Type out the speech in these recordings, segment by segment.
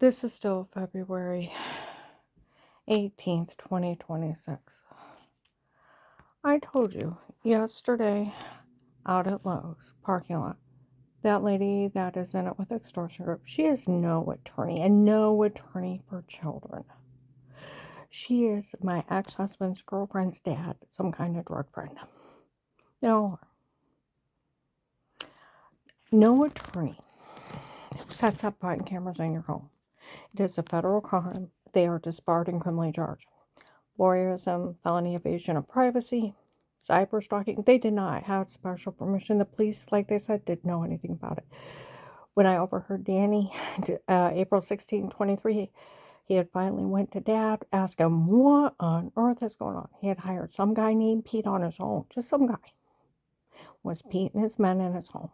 This is still February 18th, 2026. I told you yesterday out at Lowe's parking lot, that lady that is in it with extortion group, she is no attorney and no attorney for children. She is my ex-husband's girlfriend's dad, some kind of drug friend. No attorney sets up button cameras in your home. It is a federal crime. They are disbarred and criminally charged. Voyeurism, felony evasion of privacy, cyber stalking. They did not have special permission. The police, like they said, didn't know anything about it. When I overheard Danny, April 16, 23, he had finally went to Dad, asked him what on earth is going on. He had hired some guy named Pete on his own. Just some guy. Was Pete and his men in his home.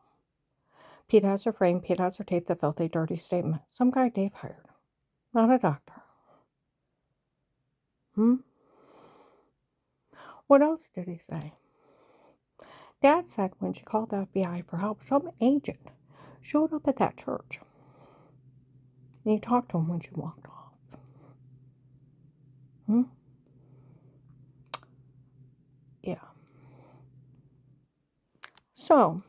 Pete has her frame. Pete has her tape, the filthy, dirty statement. Some guy Dave hired. Not a doctor. What else did he say? Dad said when she called the FBI for help, some agent showed up at that church. And he talked to him when she walked off. Yeah. So,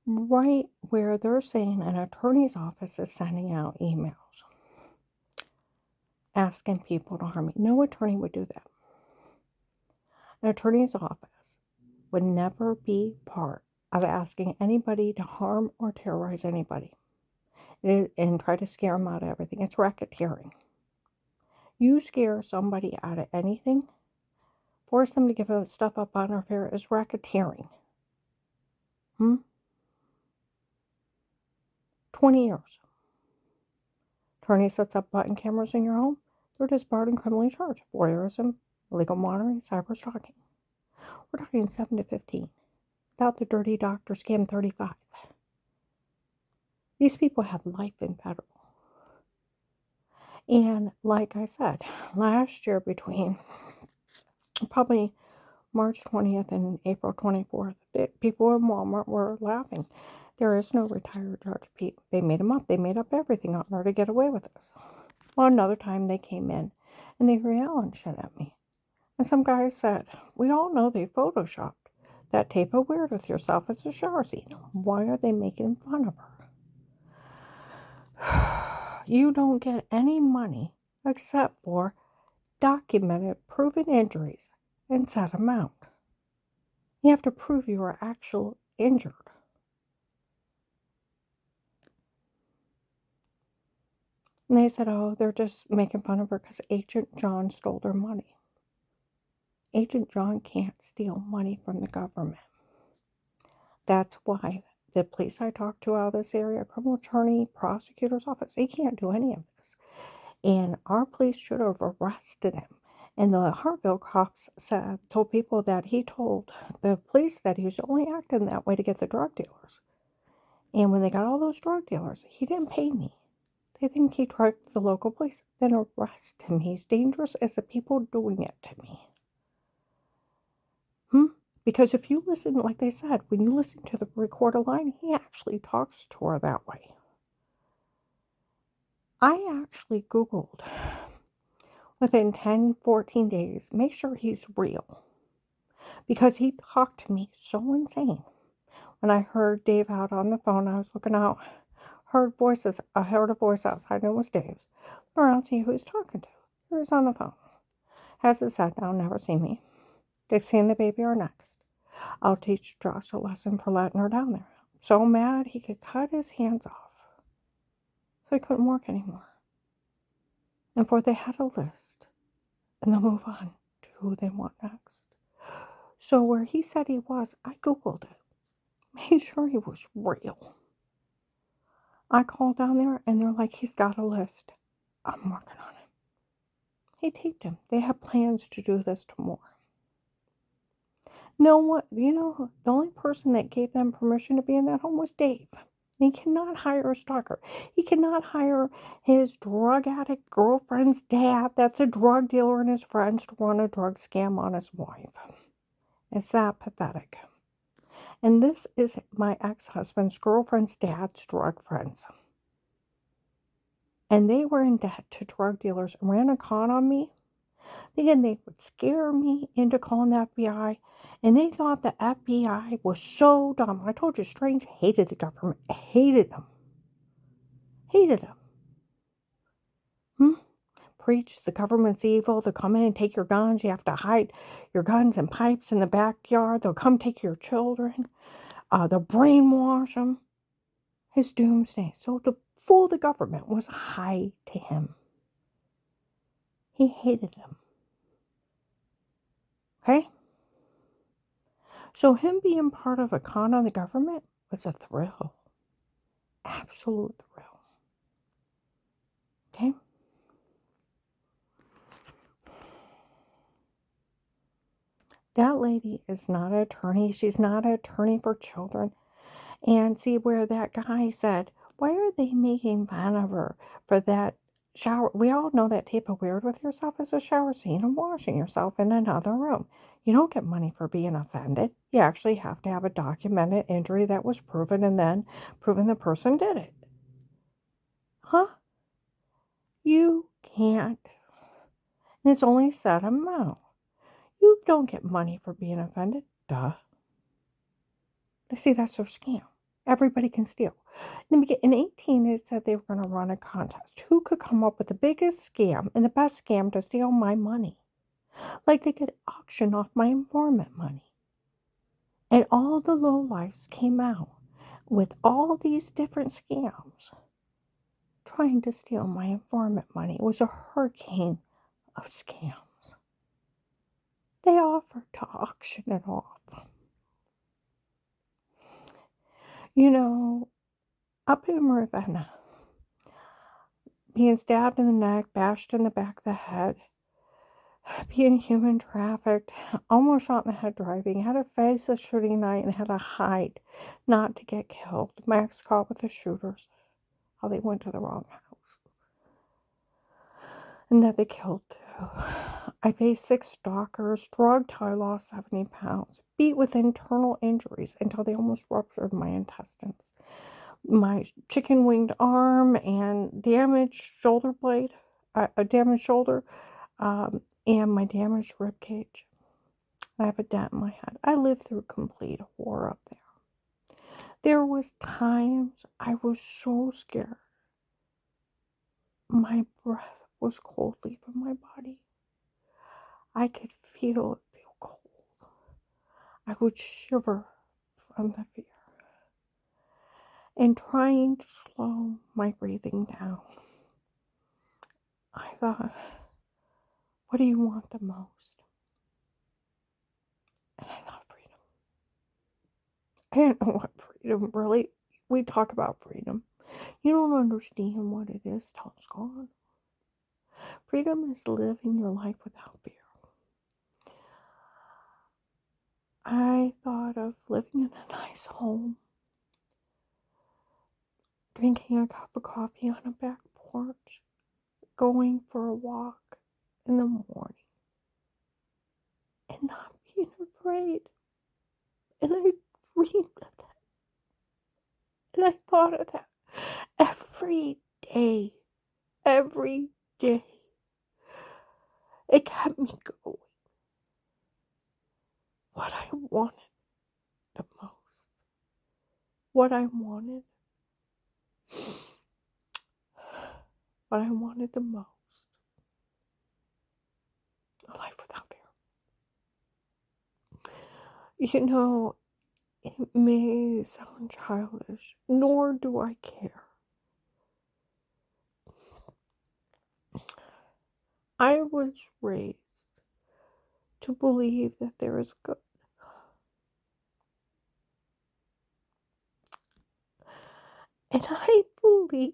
right where they're saying an attorney's office is sending out emails asking people to harm me. No attorney would do that. An attorney's office would never be part of asking anybody to harm or terrorize anybody and try to scare them out of everything. It's racketeering. You scare somebody out of anything, force them to give stuff up on our fare is racketeering. 20 years. Attorney sets up button cameras in your home. They're disbarred and criminally charged. Voyeurism, illegal monitoring, cyber stalking. We're talking 7 to 15. Without the dirty doctor scam, 35. These people have life in federal. And like I said, last year between probably March 20th and April 24th, people in Walmart were laughing. There is no retired Judge Pete. They made him up. They made up everything on her to get away with this. Well, another time they came in and they were yelling shit at me. And some guy said, we all know they photoshopped that tape of Weird with Yourself as a shower scene. Why are they making fun of her? You don't get any money except for documented, proven injuries and set amount. You have to prove you were actually injured. And they said, oh, they're just making fun of her because Agent John stole their money. Agent John can't steal money from the government. That's why the police I talked to out of this area, criminal attorney, prosecutor's office, they can't do any of this. And our police should have arrested him. And the Hartville cops told people that he told the police that he was only acting that way to get the drug dealers. And when they got all those drug dealers, he didn't pay me. They think he drugged the local police. Then arrest him. He's dangerous as the people doing it to me. Because if you listen, like they said, when you listen to the recorder line, he actually talks to her that way. I actually Googled within 10, 14 days, make sure he's real. Because he talked to me so insane. When I heard Dave out on the phone, I was looking out, heard voices. I heard a voice outside, and it was Dave's. Look around, see who he's talking to. Here he's on the phone. Hasn't sat down, never seen me. Dixie and the baby are next. I'll teach Josh a lesson for letting her down there. So mad he could cut his hands off. So he couldn't work anymore. And for they had a list. And they'll move on to who they want next. So where he said he was, I Googled it. Made sure he was real. I called down there and they're like, he's got a list. I'm working on it. He taped him. They have plans to do this tomorrow. The only person that gave them permission to be in that home was Dave. He cannot hire a stalker. He cannot hire his drug addict girlfriend's dad that's a drug dealer and his friends to run a drug scam on his wife. It's that pathetic. And this is my ex-husband's girlfriend's dad's drug friends. and they were in debt to drug dealers and ran a con on me, thinking they would scare me into calling the FBI. And they thought the FBI was so dumb. I told you, Strange hated the government. Hated them. Hated them. Preach the government's evil. They'll come in and take your guns. You have to hide your guns and pipes in the backyard. They'll come take your children. They'll brainwash them. His doomsday. So to fool the government was high to him. He hated them. Okay? So him being part of a con on the government was a thrill. Absolute thrill. Okay? That lady is not an attorney. She's not an attorney for children. And see where that guy said, why are they making fun of her for that shower? We all know that tape of Weird with Yourself is a shower scene and washing yourself in another room. You don't get money for being offended. You actually have to have a documented injury that was proven and then proven the person did it. Huh? You can't. And it's only set amount. You don't get money for being offended. Duh. See, that's their scam. Everybody can steal. In 18, it said they were going to run a contest. Who could come up with the biggest scam and the best scam to steal my money? Like they could auction off my informant money. And all the lowlifes came out with all these different scams trying to steal my informant money. It was a hurricane of scams. They offered to auction it off. You know, up in Ravenna, being stabbed in the neck, bashed in the back of the head, being human trafficked, almost shot in the head driving, had to face a shooting night and had to hide not to get killed. Max caught with the shooters, how they went to the wrong house. And that they killed too. I faced 6 stalkers, drugged till I lost 70 pounds, beat with internal injuries until they almost ruptured my intestines. My chicken winged arm and damaged shoulder blade, a damaged shoulder, and my damaged rib cage. I have a dent in my head. I lived through complete horror up there. There was times I was so scared. My breath was cold leaving my body. I could feel it feel cold. I would shiver from the fear. And trying to slow my breathing down, I thought, what do you want the most? And I thought, freedom. I didn't know what freedom really. We talk about freedom. You don't understand what it is till it's gone. Freedom is living your life without fear. I thought of living in a nice home, drinking a cup of coffee on a back porch, going for a walk in the morning, and not being afraid. And I dreamed of that. And I thought of that every day. Every day. It kept me going. What I wanted the most. What I wanted. What I wanted the most. A life without fear. You know, it may sound childish, nor do I care. I was raised to believe that there is good. And I believe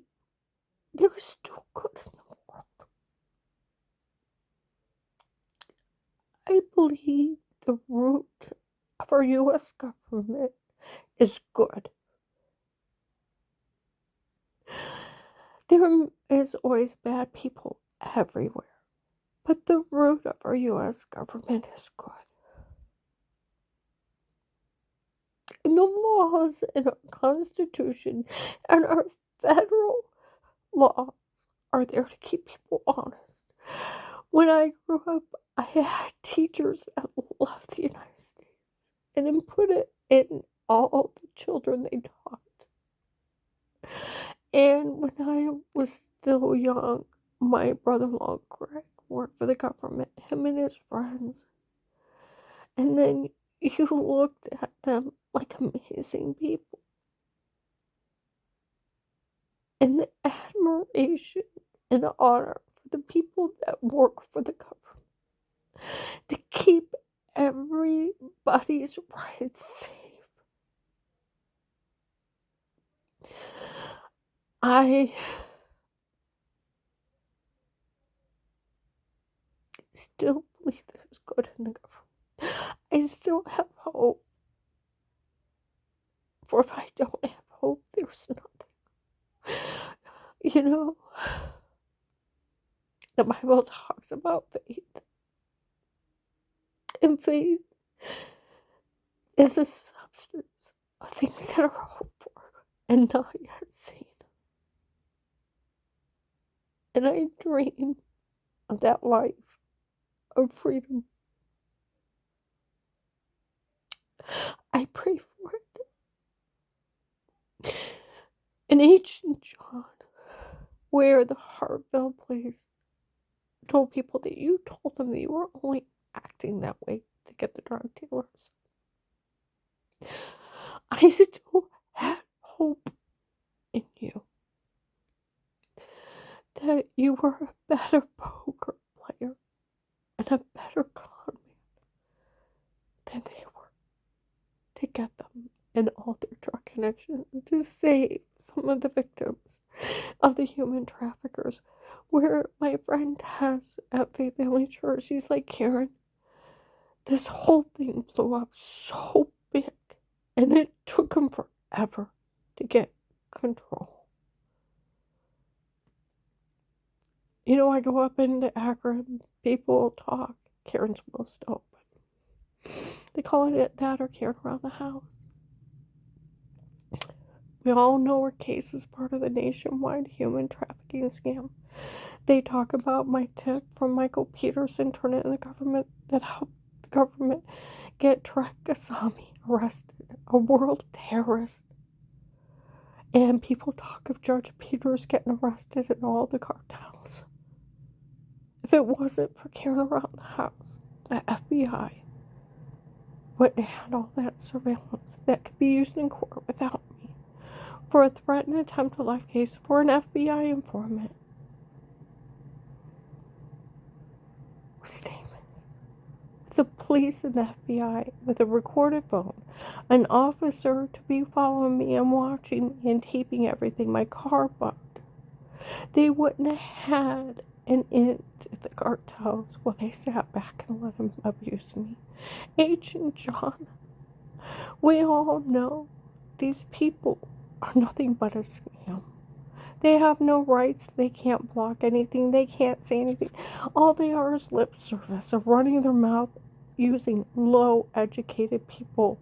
there is still good in the world. I believe the root of our U.S. government is good. There is always bad people everywhere. But the root of our U.S. government is good. And the laws in our Constitution and our federal laws are there to keep people honest. When I grew up, I had teachers that loved the United States and then put it in all the children they taught. And when I was still young, my brother-in-law Greg worked for the government, him and his friends. And then you looked at them like amazing people. And the admiration and honor for the people that work for the government to keep everybody's rights safe. I still believe there's good in the government. I still have hope. For if I don't have hope, there's nothing. You know, the Bible talks about faith. And faith is a substance of things that are hoped for and not yet seen. And I dream of that life of freedom. I pray for it. In ancient John, where the Hartville place told people that you told them that you were only acting that way to get the drug dealers. I still had hope in you. That you were a better poker player and a better con man than they were to get them and all their drug connections to save some of the victims of the human traffickers. Where my friend Tess at Faith Family Church, she's like, Karen, this whole thing blew up so big and it took them forever to get control. You know, I go up into Akron, people talk, Karen's will still open. They call it that or Karen around the house. We all know her case is part of the nationwide human trafficking scam. They talk about my tip from Michael Peterson, turn it in the government, that helped the government get Tarek Gassami arrested, a world terrorist. And people talk of Judge Peters getting arrested in all the cartels. If it wasn't for Karen around the house, the FBI wouldn't have had all that surveillance that could be used in court without me. For a threat and attempt at life case for an FBI informant. Statements. With the police and the FBI, with a recorded phone, an officer to be following me and watching me and taping everything, my car bugged. They wouldn't have had an end to the cartels while they sat back and let him abuse me. Agent John, we all know these people are nothing but a scam. They have no rights, they can't block anything, they can't say anything. All they are is lip service of running their mouth using low-educated people.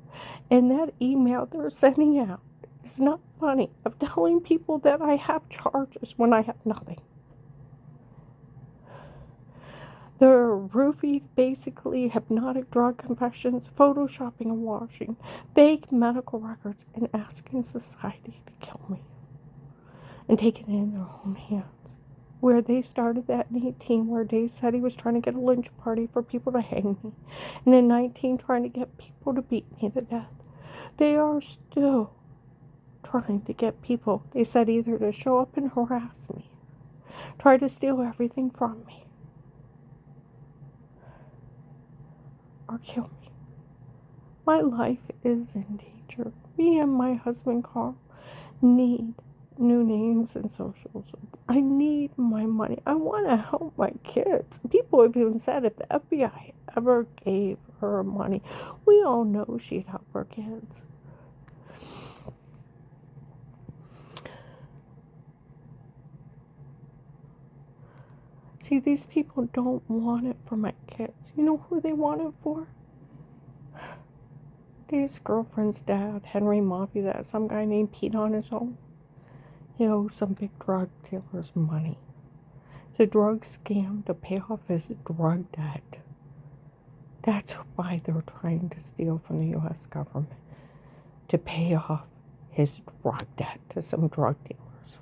And that email they're sending out is not funny, of telling people that I have charges when I have nothing. They're roofied, basically hypnotic drug confessions, photoshopping and washing, fake medical records, and asking society to kill me. And taking it in their own hands. Where they started that in 18, where Dave said he was trying to get a lynch party for people to hang me. And in 19, trying to get people to beat me to death. They are still trying to get people, they said, either to show up and harass me, try to steal everything from me, or kill me. My life is in danger. Me and my husband Carl need new names and socials. I need my money. I want to help my kids. People have even said if the FBI ever gave her money, we all know she'd help her kids. See, these people don't want it for my kids. You know who they want it for? Dave's girlfriend's dad, Henry Maffey, that some guy named Pete on his own. He owes some big drug dealer's money. It's a drug scam to pay off his drug debt. That's why they're trying to steal from the U.S. government, to pay off his drug debt to some drug dealers.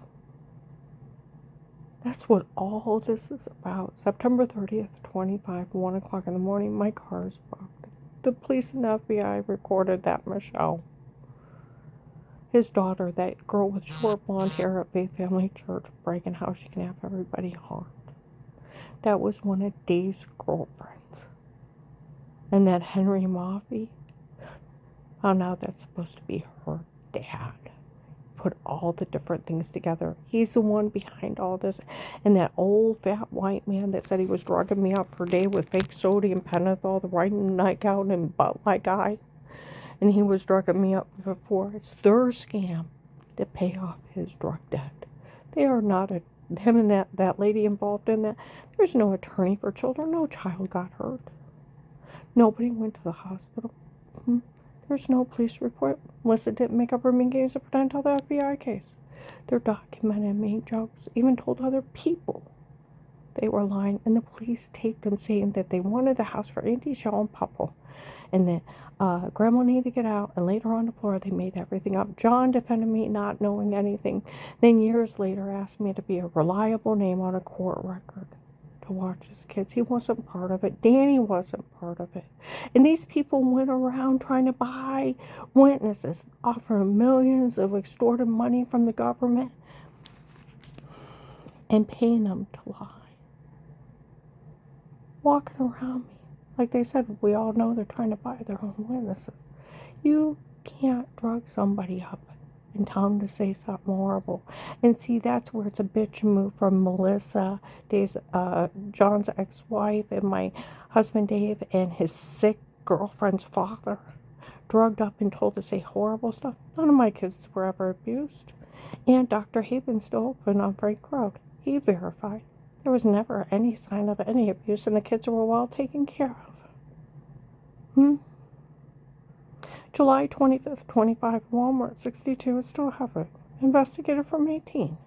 That's what all this is about. September 30th, 25, 1 o'clock in the morning, my car is bugged. The police and the FBI recorded that Michelle, his daughter, that girl with short blonde hair at Faith Family Church, bragging how she can have everybody harmed. That was one of Dave's girlfriends. And that Henry Moffey, found out that's supposed to be her dad. Put all the different things together. He's the one behind all this. And that old fat white man that said he was drugging me up for a day with fake sodium pentothal, the riding nightgown and butt like guy. And he was drugging me up before. It's their scam to pay off his drug debt. They are not him and that lady involved in that. There's no attorney for children. No child got hurt. Nobody went to the hospital. There's no police report. Melissa didn't make up her mean games to pretend to tell the FBI case. They're documented, made jokes, even told other people they were lying. And the police taped them saying that they wanted the house for Auntie Shell and Papa. And that Grandma needed to get out. And later on the floor, they made everything up. John defended me not knowing anything. Then years later asked me to be a reliable name on a court record to watch his kids. He wasn't part of it. Danny wasn't part of it. And these people went around trying to buy witnesses, offering millions of extorted money from the government and paying them to lie. Walking around me. Like they said, we all know they're trying to buy their own witnesses. You can't drug somebody up and tell them to say something horrible. And see, that's where it's a bitch move from Melissa, John's ex-wife, and my husband Dave, and his sick girlfriend's father. Drugged up and told to say horrible stuff. None of my kids were ever abused. And Dr. Haven's still open on Frank Road. He verified. There was never any sign of any abuse, and the kids were well taken care of. July 25th, 25, Walmart 62 is still having investigated from 18,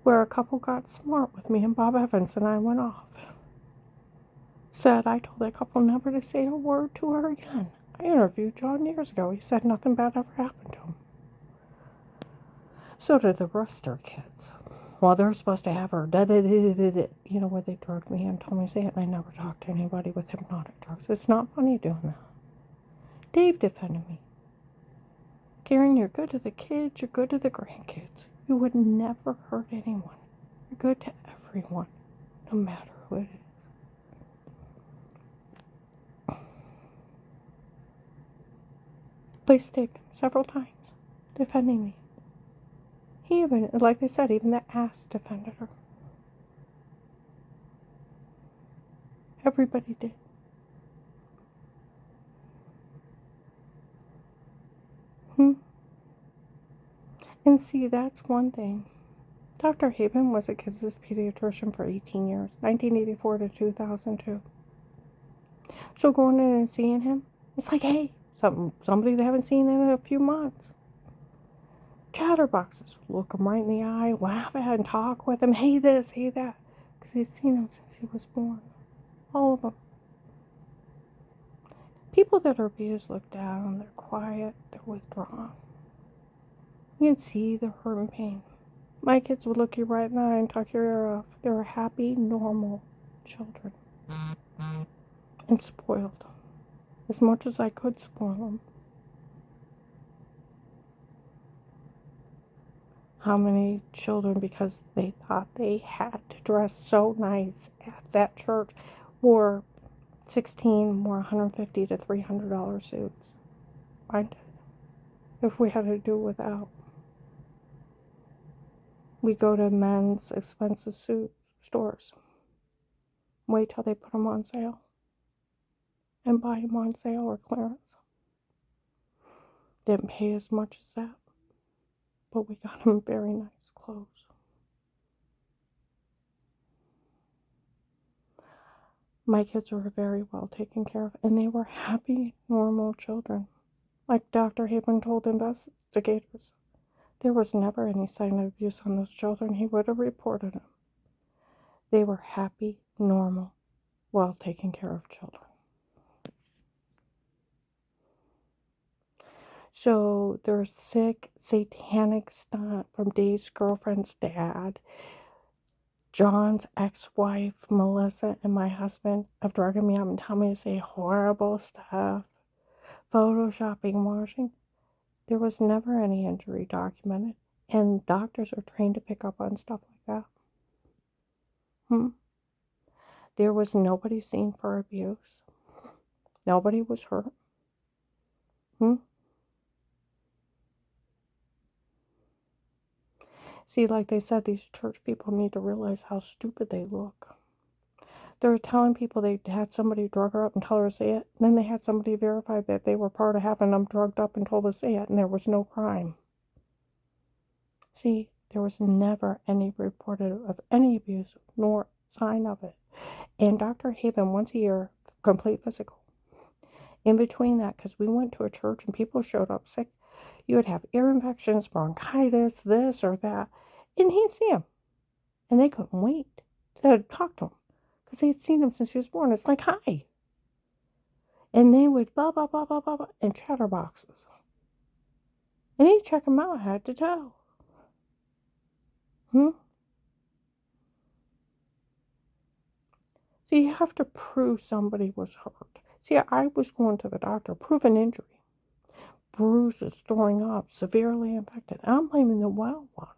where a couple got smart with me and Bob Evans, and I went off. Said I told that couple never to say a word to her again. I interviewed John years ago. He said nothing bad ever happened to him. So did the Ruster kids. Well, they're supposed to have her, you know, where they drugged me and told me to say it, and I never talked to anybody with hypnotic drugs. It's not funny doing that. Dave defended me. Karen, you're good to the kids, you're good to the grandkids. You would never hurt anyone. You're good to everyone, no matter who it is. Police taped him several times, defending me. He even, like I said, even the ass defended her. Everybody did. And see, that's one thing. Dr. Haven was a kids' pediatrician for 18 years, 1984 to 2002. So going in and seeing him, it's like, hey, somebody they haven't seen in a few months. Chatterboxes look him right in the eye, laugh at and talk with him, hey this, hey that, because they've seen him since he was born. All of them. People that are abused look down, they're quiet, they're withdrawn. You can see the hurt and pain. My kids would look you right in the eye and tuck your ear off. They were happy, normal children. And spoiled. As much as I could spoil them. How many children, because they thought they had to dress so nice at that church, wore 16, wore $150 to $300 suits? I did. If we had to do without. We go to men's expensive suit stores. Wait till they put them on sale. And buy them on sale or clearance. Didn't pay as much as that. But we got them very nice clothes. My kids were very well taken care of. And they were happy, normal children. Like Dr. Haven told investigators. There was never any sign of abuse on those children. He would have reported them. They were happy, normal, while taking care of children. So their sick, satanic stunt from Dave's girlfriend's dad, John's ex-wife, Melissa, and my husband of drugging me up and telling me to say horrible stuff, photoshopping, washing. There was never any injury documented. And doctors are trained to pick up on stuff like that. There was nobody seen for abuse. Nobody was hurt. See, like they said, these church people need to realize how stupid they look. They were telling people they had somebody drug her up and tell her to say it. And then they had somebody verify that they were part of having them drugged up and told to say it, and there was no crime. See, there was never any reported of any abuse nor sign of it. And Dr. Haben, once a year, complete physical. In between that, because we went to a church and people showed up sick, you would have ear infections, bronchitis, this or that. And he'd see him. And they couldn't wait to talk to him because they had seen him since he was born. It's like, hi. And they would blah, blah, blah, blah, blah, blah, and chatterboxes. And he'd check him out head to toe. So you have to prove somebody was hurt. See, I was going to the doctor, proven injury. Bruises, throwing up, severely infected. I'm blaming the well water.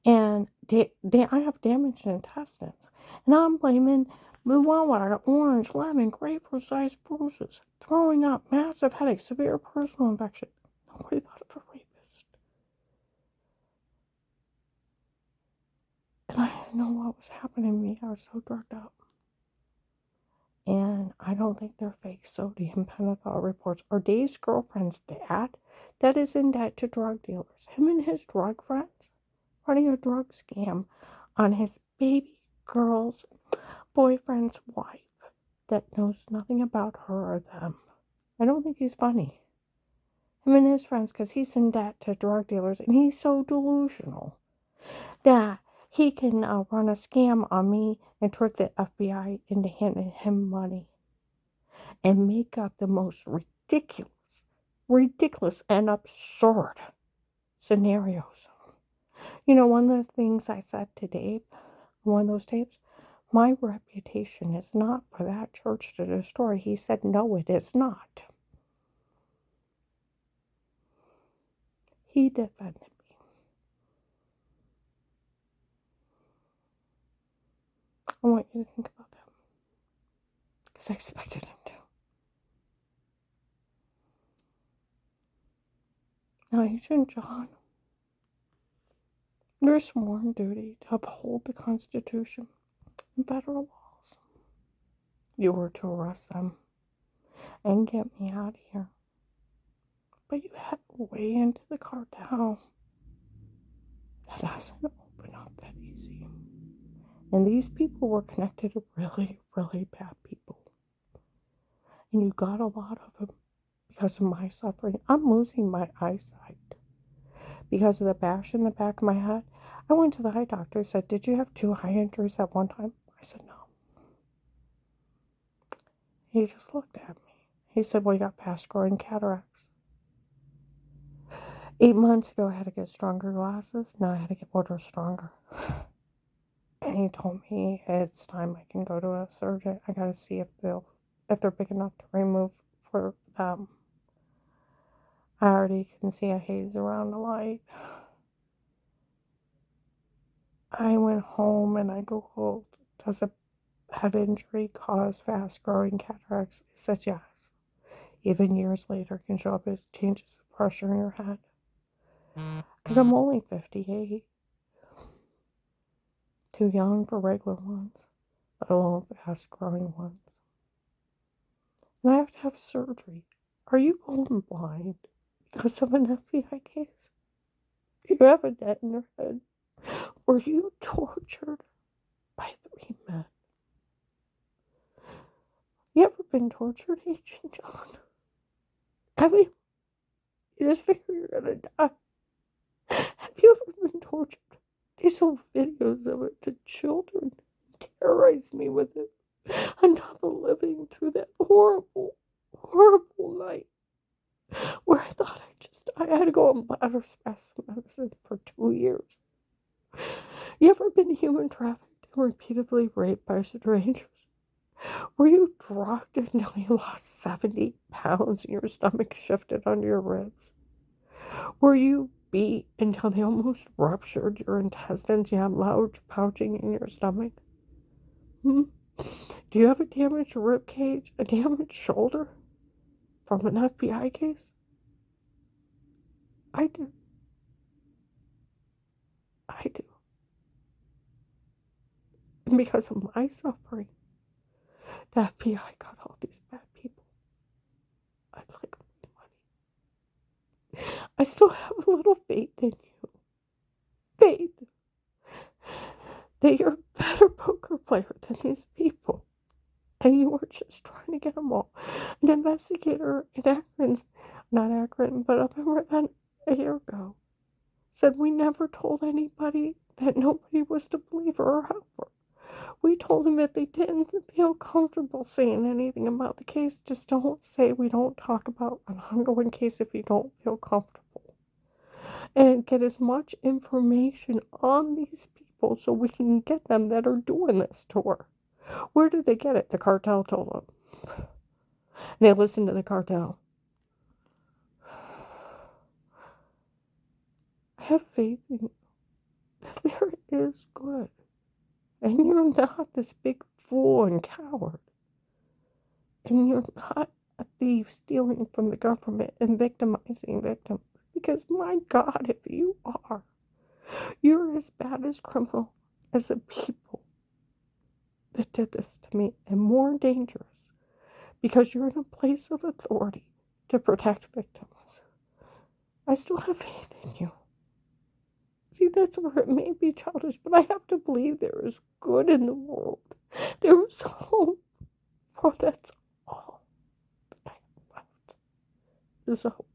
And I have damaged intestines. And I'm blaming the well water, orange, lemon, grapefruit-sized bruises, throwing up, massive headaches, severe personal infection. Nobody thought of a rapist. And I didn't know what was happening to me. I was so drugged up. And I don't think they're fake sodium pentothal reports. Or Dave's girlfriend's dad that is in debt to drug dealers. Him and his drug friends running a drug scam on his baby girl's boyfriend's wife that knows nothing about her or them. I don't think he's funny. Him and his friends, because he's in debt to drug dealers, and he's so delusional that he can run a scam on me and trick the FBI into handing him money and make up the most ridiculous and absurd scenarios. You know, one of the things I said to Dave on one of those tapes, my reputation is not for that church to destroy. He said, no, it is not. He defended me. I want you to think about that. Because I expected him to. Now, Agent John, your sworn duty to uphold the Constitution and federal laws. You were to arrest them and get me out of here. But you had to way into the cartel. That doesn't open up that easy. And these people were connected to really, really bad people. And you got a lot of them because of my suffering. I'm losing my eyesight because of the bash in the back of my head. I went to the eye doctor and said, did you have 2 eye injuries at one time? I said, no. He just looked at me. He said, well, you got fast-growing cataracts. 8 months ago, I had to get stronger glasses. Now I had to order stronger. And he told me it's time I can go to a surgeon. I gotta see if they're big enough to remove for them. I already can see a haze around the light. I went home and I Googled, does a head injury cause fast-growing cataracts? It says yes. Even years later, it can show up as changes the pressure in your head. Because I'm only 58. Too young for regular ones, let alone fast-growing ones. And I have to have surgery. Are you going blind because of an FBI case? You have a dent in your head. Were you tortured by 3 men? You ever been tortured, Agent John? Have you? You just figure you're gonna die. Have you ever been tortured? They sold videos of it to children, terrorized me with it, on top of living through that horrible, horrible night where I thought I had to go on bladder spasm medicine for 2 years. You ever been human trafficked and repeatedly raped by strangers? Were you drugged until you lost 70 pounds and your stomach shifted under your ribs? Were you beat until they almost ruptured your intestines? You had loud pouching in your stomach? Hmm? Do you have a damaged rib cage? A damaged shoulder? From an FBI case? I do. I do. And because of my suffering, the FBI got all these bad people. I'd like money. I still have a little faith in you. Faith that you're a better poker player than these people. And you were just trying to get them all. An investigator in Akron, not Akron, but up in Redmond a year ago, said we never told anybody that nobody was to believe her or help her. We told them if they didn't feel comfortable saying anything about the case, just don't say we don't talk about an ongoing case if you don't feel comfortable. And get as much information on these people so we can get them that are doing this to her. Where did they get it? The cartel told them. And they listened to the cartel. I have faith in you. There is good. And you're not this big fool and coward. And you're not a thief stealing from the government and victimizing victims. Because my God, if you are, you're as bad as criminal as the people that did this to me, and more dangerous because you're in a place of authority to protect victims. I still have faith in you. See, that's where it may be childish, but I have to believe there is good in the world. There is hope. Oh, that's all that I have left is hope.